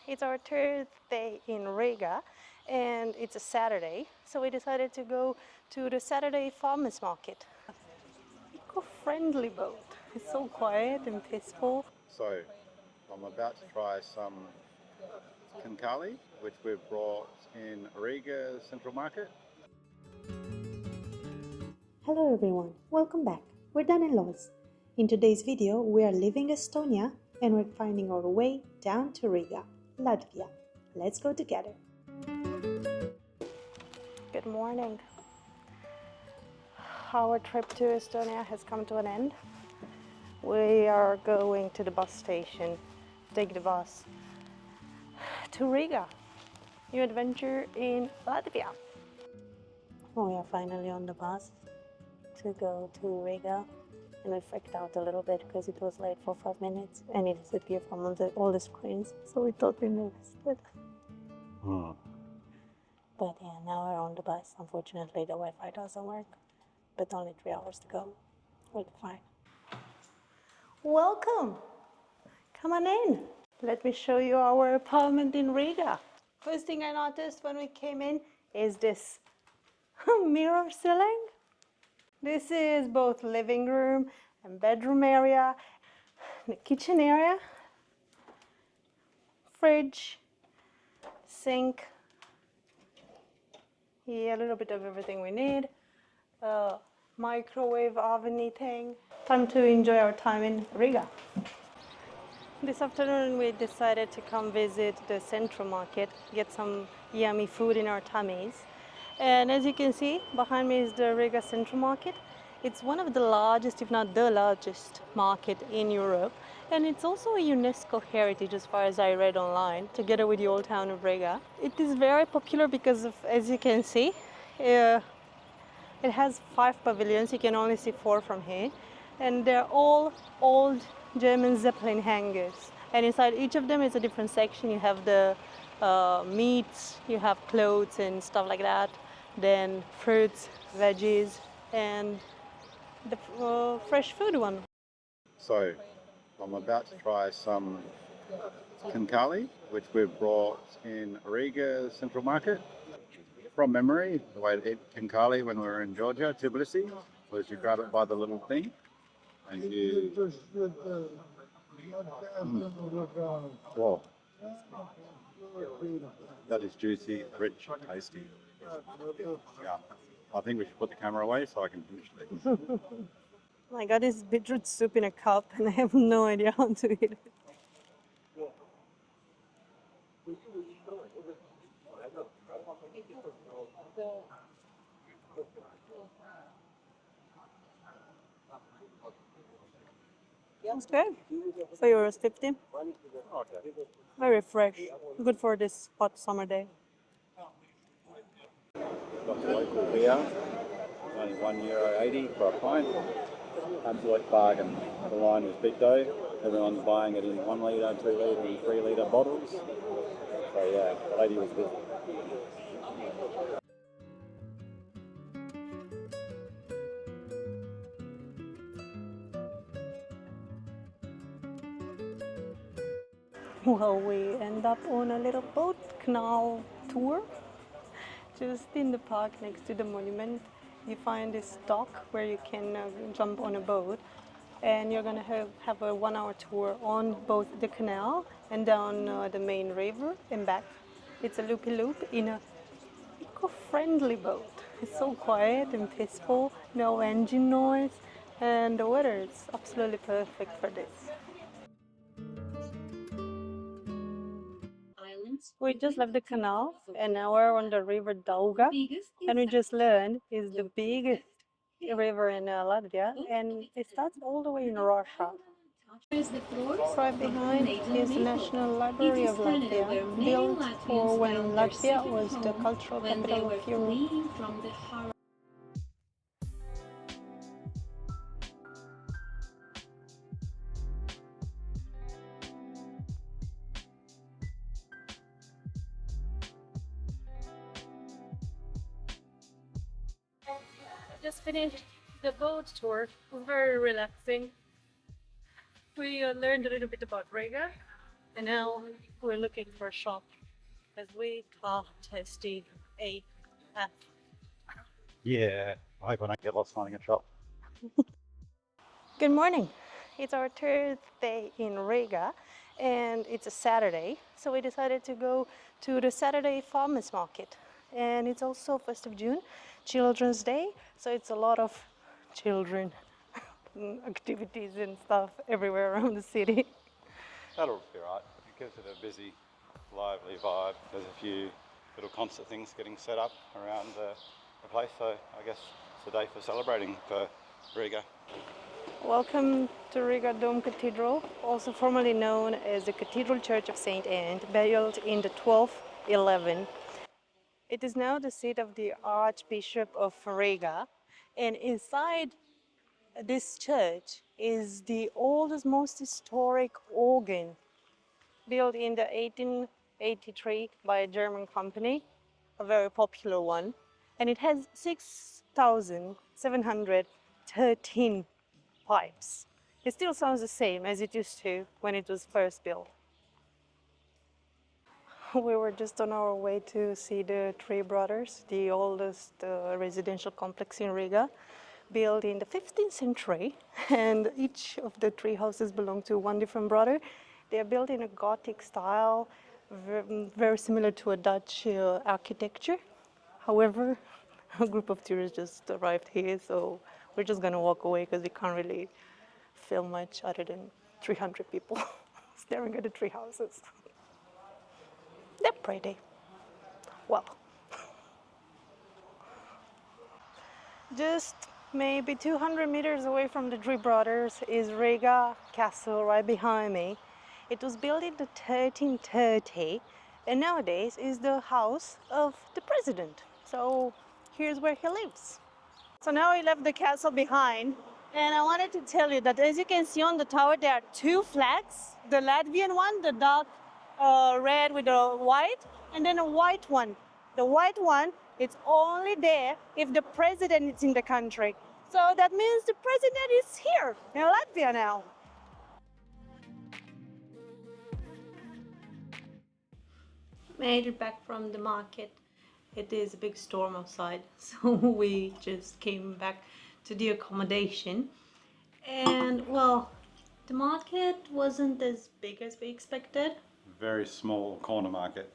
It's our third day in Riga and it's a Saturday, so we decided to go to the Saturday farmers market. Eco-friendly boat. It's so quiet and peaceful. So I'm about to try some canal, which we've brought in Riga Central Market. Hello everyone, welcome back. We're done in laws. In today's video, we are leaving Estonia and we're finding our way down to Riga, Latvia. Let's go together. Good morning. Our trip to Estonia has come to an end. We are going to the bus station, take the bus to Riga. New adventure in Latvia. We are finally on the bus to go to Riga, and we freaked out a little bit because it was late for 5 minutes and it disappeared from all the screens, so we thought we missed it. But yeah, now we're on the bus. Unfortunately, the Wi-Fi doesn't work, but only 3 hours to go. We'll be fine. Welcome! Come on in. Let me show you our apartment in Riga. First thing I noticed when we came in is this mirror ceiling. This is both living room and bedroom area, the kitchen area, fridge, sink, yeah, a little bit of everything we need, microwave oven thing. Time to enjoy our time in Riga. This afternoon we decided to come visit the Central Market, get some yummy food in our tummies. And as you can see, behind me is the Riga Central Market. It's one of the largest, if not the largest, market in Europe. And it's also a UNESCO heritage as far as I read online, together with the old town of Riga. It is very popular because of, as you can see, it has 5 pavilions. You can only see 4 from here. And they're all old German Zeppelin hangars. And inside each of them is a different section. You have the meats, you have clothes and stuff like that. Then fruits, veggies, and the fresh food one. So I'm about to try some canal, which we've brought in Riga Central Market. From memory, the way to eat canal when we were in Georgia, Tbilisi, was you grab it by the little thing and you... Whoa. That is juicy, rich, tasty. Yeah. I think we should put the camera away so I can finish it. I got this beetroot soup in a cup and I have no idea how to eat it. It's good. €4.50. Very fresh. Good for this hot summer day. Got the local beer, only €1.80 for a pint. Absolute bargain. The line was big though. Everyone's buying it in 1 litre, 2 litre and 3 litre bottles. So yeah, the lady was busy. Well, we end up on a little boat canal tour. Just in the park next to the monument, you find this dock where you can jump on a boat, and you're gonna have a 1-hour tour on both the canal and down the main river and back. It's a loopy-loop in a eco-friendly boat. It's so quiet and peaceful, no engine noise, and the weather is absolutely perfect for this. We just left the canal and now we're on the river Dauga, and we just learned is the biggest river in Latvia, and it starts all the way in Russia. Right behind is the National Library of Latvia, built for when Latvia was the cultural capital of Europe. Just finished the boat tour. It was very relaxing. We learned a little bit about Riga, And now we're looking for a shop as we are tasting AF. Yeah, I hope I don't get lost finding a shop. Good morning. It's our third day in Riga and it's a Saturday. So we decided to go to the Saturday farmers market. And it's also 1st of June, Children's Day. So it's a lot of children activities and stuff everywhere around the city. That'll be right. It gives it a busy, lively vibe. There's a few little concert things getting set up around the place, so I guess it's a day for celebrating for Riga. Welcome to Riga Dome Cathedral, also formerly known as the Cathedral Church of St. Anne, built in the 1211. It is now the seat of the Archbishop of Riga, and inside this church is the oldest, most historic organ built in the 1883 by a German company, a very popular one, and it has 6,713 pipes. It still sounds the same as it used to when it was first built. We were just on our way to see the Three Brothers, the oldest residential complex in Riga, built in the 15th century, and each of the three houses belong to one different brother. They are built in a Gothic style, very similar to a Dutch architecture. However, a group of tourists just arrived here, so we're just gonna walk away because we can't really film much other than 300 people staring at the tree houses. They're pretty. Well, just maybe 200 meters away from the Three Brothers is Riga Castle right behind me. It was built in the 1330 and nowadays is the house of the president. So here's where he lives. So now we left the castle behind, and I wanted to tell you that as you can see on the tower, there are two flags. The Latvian one, the dark red with the white, and then a white one. The white one, it's only there if the president is in the country. So that means the president is here in Latvia now. Made it back from the market. It is a big storm outside, so we just came back to the accommodation. And well, the market wasn't as big as we expected. Very small corner market,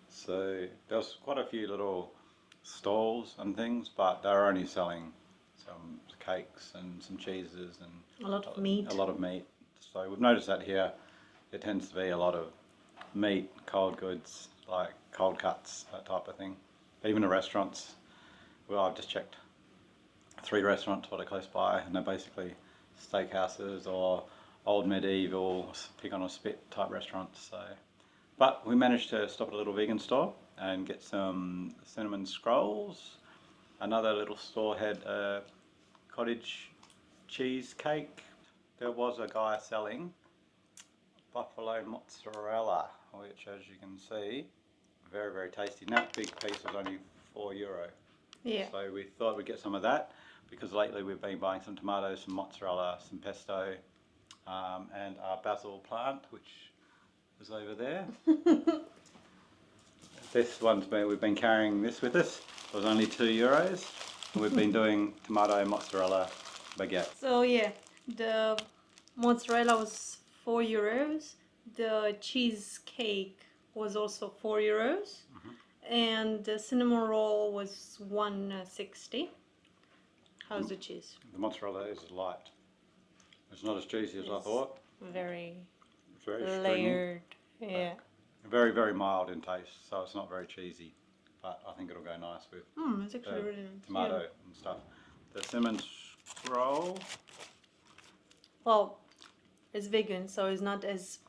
so there was quite a few little stalls and things, but they were only selling some cakes and some cheeses and A lot of meat. A lot of meat. So we've noticed that here it tends to be a lot of meat, cold goods, like cold cuts, that type of thing. Even the restaurants, well, I've just checked 3 restaurants what are close by, and they're basically steakhouses or old medieval pig on a spit type restaurants. So, but we managed to stop at a little vegan store and get some cinnamon scrolls. Another little store had a cottage cheesecake. There was a guy selling buffalo mozzarella, which, as you can see, very, very tasty. And that big piece was only €4. Yeah. So we thought we'd get some of that, because lately we've been buying some tomatoes, some mozzarella, some pesto, and our basil plant, which is over there. This we've been carrying this with us. It was only €2. We've been doing tomato mozzarella baguette. So yeah, the mozzarella was €4. The cheesecake was also €4. And the cinnamon roll was $1.60. How's the cheese? The mozzarella is light. It's not as cheesy as I thought. Very It's very layered. Yeah. Very, very mild in taste, so it's not very cheesy. But I think it'll go nice with It's actually really nice. tomato Yeah. and stuff. The cinnamon scroll. Well, it's vegan, so it's not as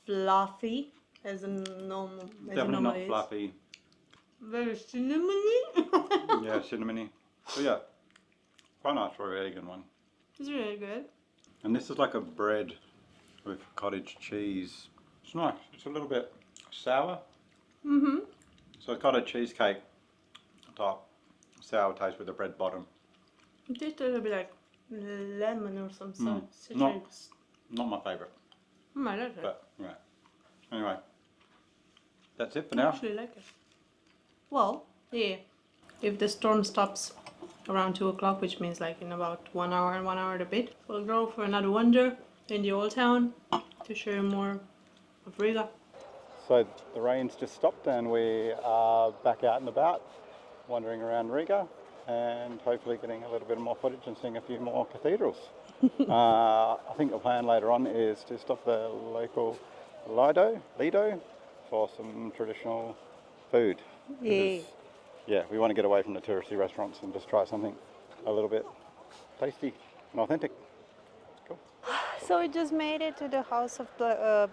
fluffy as a normal. Definitely not fluffy. Very cinnamony. Yeah, cinnamony. So yeah, quite nice for a vegan one. It's really good. And this is like a bread with cottage cheese. It's nice. It's a little bit sour. So it's got a cheesecake top, sour taste with a bread bottom. It tastes a little bit like lemon or some sort. Not my favourite, I like it. but yeah. Anyway, that's it for I now. actually like it. Well, yeah. If the storm stops around 2 o'clock, which means like in about 1 hour and 1 hour and a bit, we'll go for another wander in the old town to show you more of Riga. So the rain's just stopped and we are back out and about, wandering around Riga and hopefully getting a little bit more footage and seeing a few more cathedrals. I think the plan later on is to stop the local Lido for some traditional food. Yay. Yeah, we want to get away from the touristy restaurants and just try something a little bit tasty and authentic. Cool. So we just made it to the house of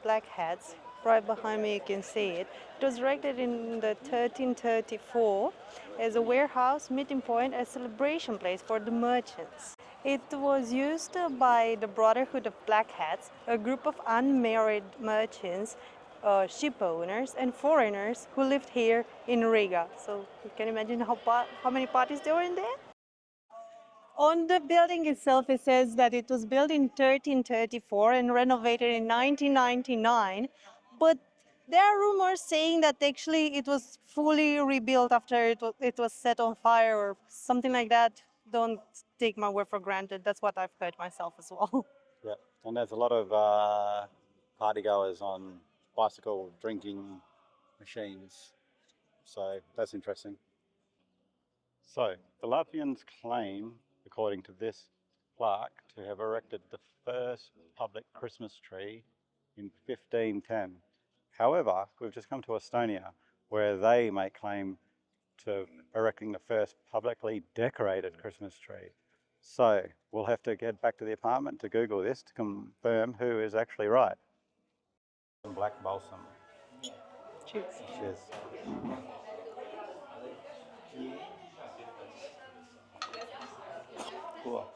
Blackheads. Right behind me, you can see it. It was erected in the 1334 as a warehouse, meeting point, and celebration place for the merchants. It was used by the Brotherhood of Blackheads, a group of unmarried merchants, ship owners, and foreigners who lived here in Riga. So you can imagine how many parties there were in there. On the building itself, it says that it was built in 1334 and renovated in 1999. But there are rumors saying that actually it was fully rebuilt after it was set on fire or something like that. Don't take my word for granted. That's what I've heard myself as well. Yeah, and there's a lot of party goers on bicycle drinking machines, so that's interesting. So the Latvians claim, according to this plaque, to have erected the first public Christmas tree in 1510. However, we've just come to Estonia, where they make claim to erecting the first publicly decorated Christmas tree. So we'll have to get back to the apartment to Google this to confirm who is actually right. Some black balsam. Cheers. Cheers. Cool.